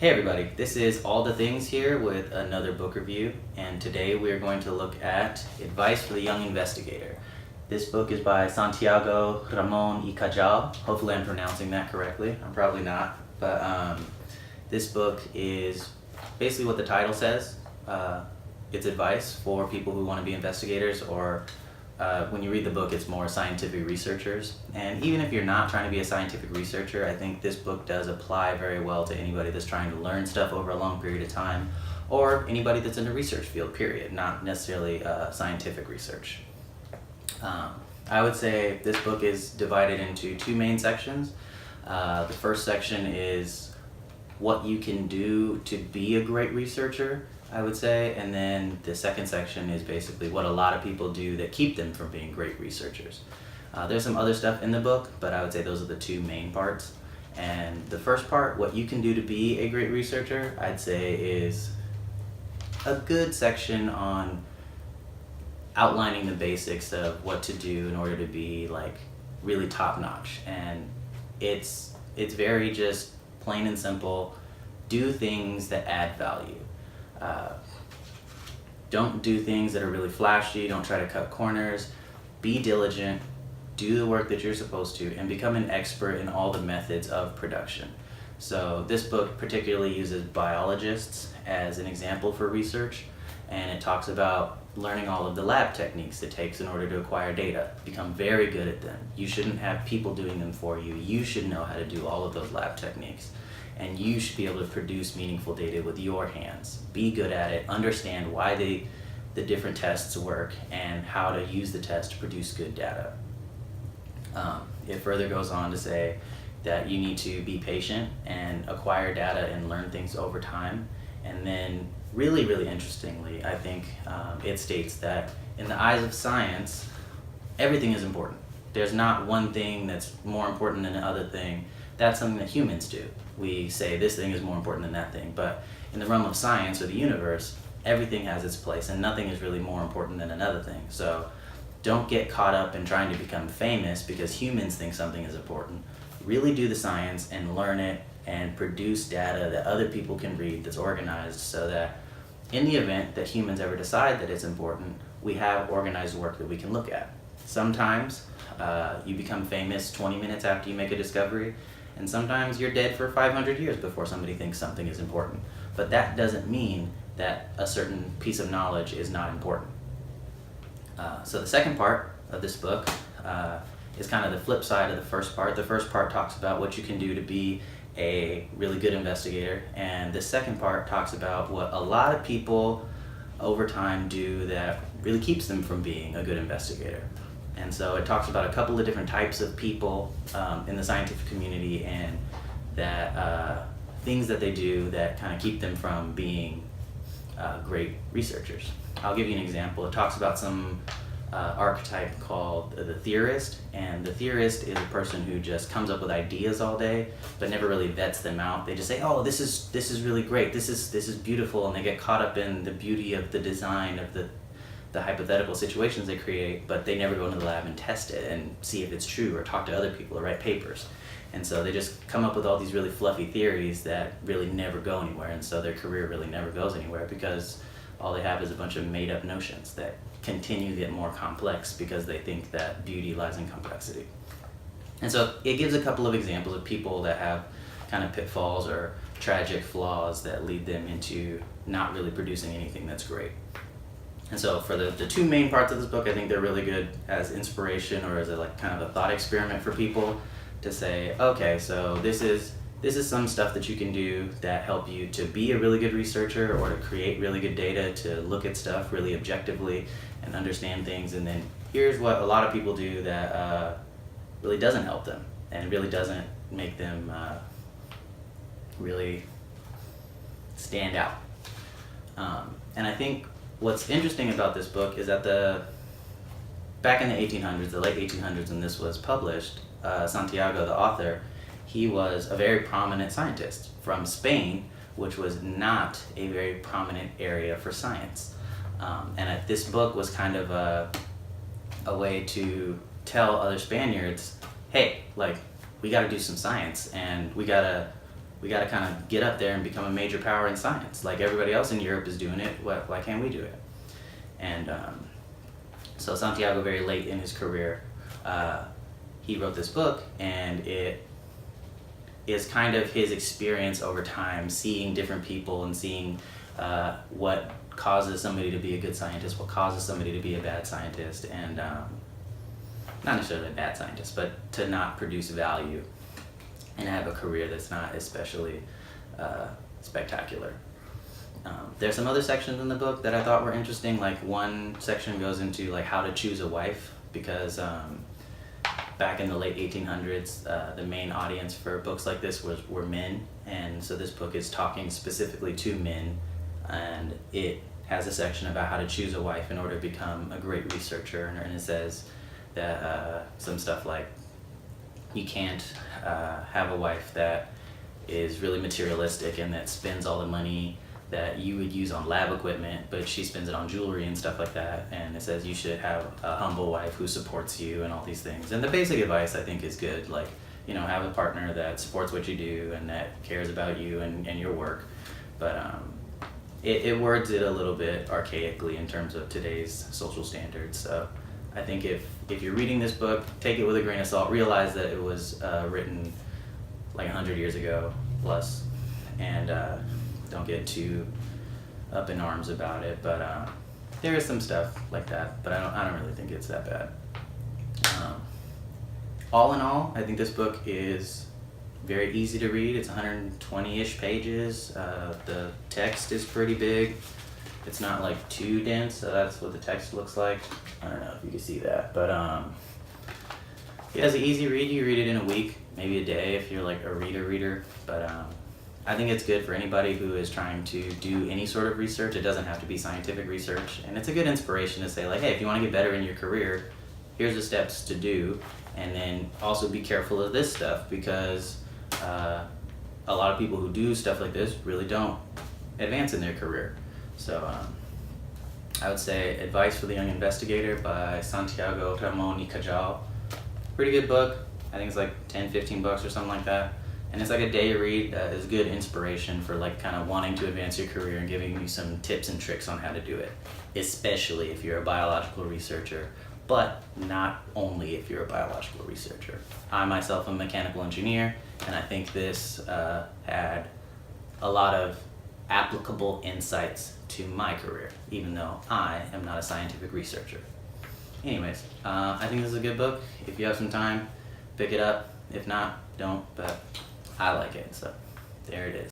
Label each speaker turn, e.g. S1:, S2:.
S1: Hey everybody, this is All the Things here with another book review, and today we are going to look at Advice for the Young Investigator. This book is by Santiago Ramon y Cajal. Hopefully I'm pronouncing that correctly. I'm probably not, but this book is basically what the title says. It's advice for people who want to be investigators, or when you read the book, it's more scientific researchers. And even if you're not trying to be a scientific researcher, I think this book does apply very well to anybody that's trying to learn stuff over a long period of time, or anybody that's in the research field, period, not necessarily scientific research. I would say this book is divided into two main sections. The first section is what you can do to be a great researcher, I would say, and then the second section is basically what a lot of people do that keep them from being great researchers. There's some other stuff in the book, but I would say those are the two main parts. And the first part, what you can do to be a great researcher, I'd say is a good section on outlining the basics of what to do in order to be like really top-notch. And it's very just plain and simple. Do things that add value. Don't do things that are really flashy. Don't try to cut corners. Be diligent. Do the work that you're supposed to, and become an expert in all the methods of production. So this book particularly uses biologists as an example for research, and it talks about learning all of the lab techniques it takes in order to acquire data. Become very good at them. You shouldn't have people doing them for you. You should know how to do all of those lab techniques. And you should be able to produce meaningful data with your hands. Be good at it, understand why the different tests work, and how to use the test to produce good data. It further goes on to say that you need to be patient and acquire data and learn things over time. And then really, really interestingly, I think it states that in the eyes of science, everything is important. There's not one thing that's more important than the other thing. That's something that humans do. We say this thing is more important than that thing, but in the realm of science or the universe, everything has its place and nothing is really more important than another thing. So don't get caught up in trying to become famous because humans think something is important. Really do the science and learn it and produce data that other people can read that's organized, so that in the event that humans ever decide that it's important, we have organized work that we can look at. Sometimes you become famous 20 minutes after you make a discovery, and sometimes you're dead for 500 years before somebody thinks something is important. But that doesn't mean that a certain piece of knowledge is not important. So the second part of this book is kind of the flip side of the first part. The first part talks about what you can do to be a really good investigator, and the second part talks about what a lot of people over time do that really keeps them from being a good investigator. And so it talks about a couple of different types of people in the scientific community, and that things that they do that kind of keep them from being great researchers. I'll give you an example. It talks about some archetype called the theorist, and the theorist is a person who just comes up with ideas all day but never really vets them out. They just say, oh, this is really great, this is beautiful, and they get caught up in the beauty of the design of the hypothetical situations they create, but they never go into the lab and test it and see if it's true or talk to other people or write papers. And so they just come up with all these really fluffy theories that really never go anywhere, and so their career really never goes anywhere because all they have is a bunch of made-up notions that continue to get more complex because they think that beauty lies in complexity. And so it gives a couple of examples of people that have kind of pitfalls or tragic flaws that lead them into not really producing anything that's great. And so for the two main parts of this book, I think they're really good as inspiration or as a like kind of a thought experiment for people to say, okay, so this is some stuff that you can do that help you to be a really good researcher or to create really good data, to look at stuff really objectively and understand things. And then here's what a lot of people do that really doesn't help them and really doesn't make them really stand out. And I think what's interesting about this book is that back in the 1800s, the late 1800s, when this was published, Santiago, the author, he was a very prominent scientist from Spain, which was not a very prominent area for science. And this book was kind of a way to tell other Spaniards, hey, like, we got to do some science, and we got to we got to kind of get up there and become a major power in science. Like everybody else in Europe is doing it, why can't we do it? And so Santiago, very late in his career, he wrote this book, and it is kind of his experience over time, seeing different people and seeing what causes somebody to be a good scientist, what causes somebody to be a bad scientist, and not necessarily a bad scientist, but to not produce value and have a career that's not especially spectacular. There's some other sections in the book that I thought were interesting. Like one section goes into like how to choose a wife, because back in the late 1800s, the main audience for books like this were men, and so this book is talking specifically to men, and it has a section about how to choose a wife in order to become a great researcher, and it says that some stuff like you can't have a wife that is really materialistic and that spends all the money that you would use on lab equipment, but she spends it on jewelry and stuff like that. And it says you should have a humble wife who supports you and all these things. And the basic advice I think is good, like, you know, have a partner that supports what you do and that cares about you and your work. But it words it a little bit archaically in terms of today's social standards. So I think if you're reading this book, take it with a grain of salt. Realize that it was written like 100 years ago plus, and don't get too up in arms about it. But there is some stuff like that, but I don't really think it's that bad. All in all, I think this book is very easy to read. It's 120-ish pages. The text is pretty big. It's not like too dense, so that's what the text looks like. I don't know if you can see that, but yeah, it's an easy read. You read it in a week, maybe a day if you're like a reader. But I think it's good for anybody who is trying to do any sort of research. It doesn't have to be scientific research, and it's a good inspiration to say like, hey, if you want to get better in your career, here's the steps to do, and then also be careful of this stuff, because a lot of people who do stuff like this really don't advance in their career. So I would say Advice for the Young Investigator by Santiago Ramon y Cajal. Pretty good book. I think it's like $10-15 or something like that. And it's like a day read that is good inspiration for like kind of wanting to advance your career and giving you some tips and tricks on how to do it, especially if you're a biological researcher, but not only if you're a biological researcher. I myself am a mechanical engineer, and I think this had a lot of applicable insights to my career, even though I am not a scientific researcher. Anyways, I think this is a good book. If you have some time, pick it up. If not, don't, but I like it, so there it is.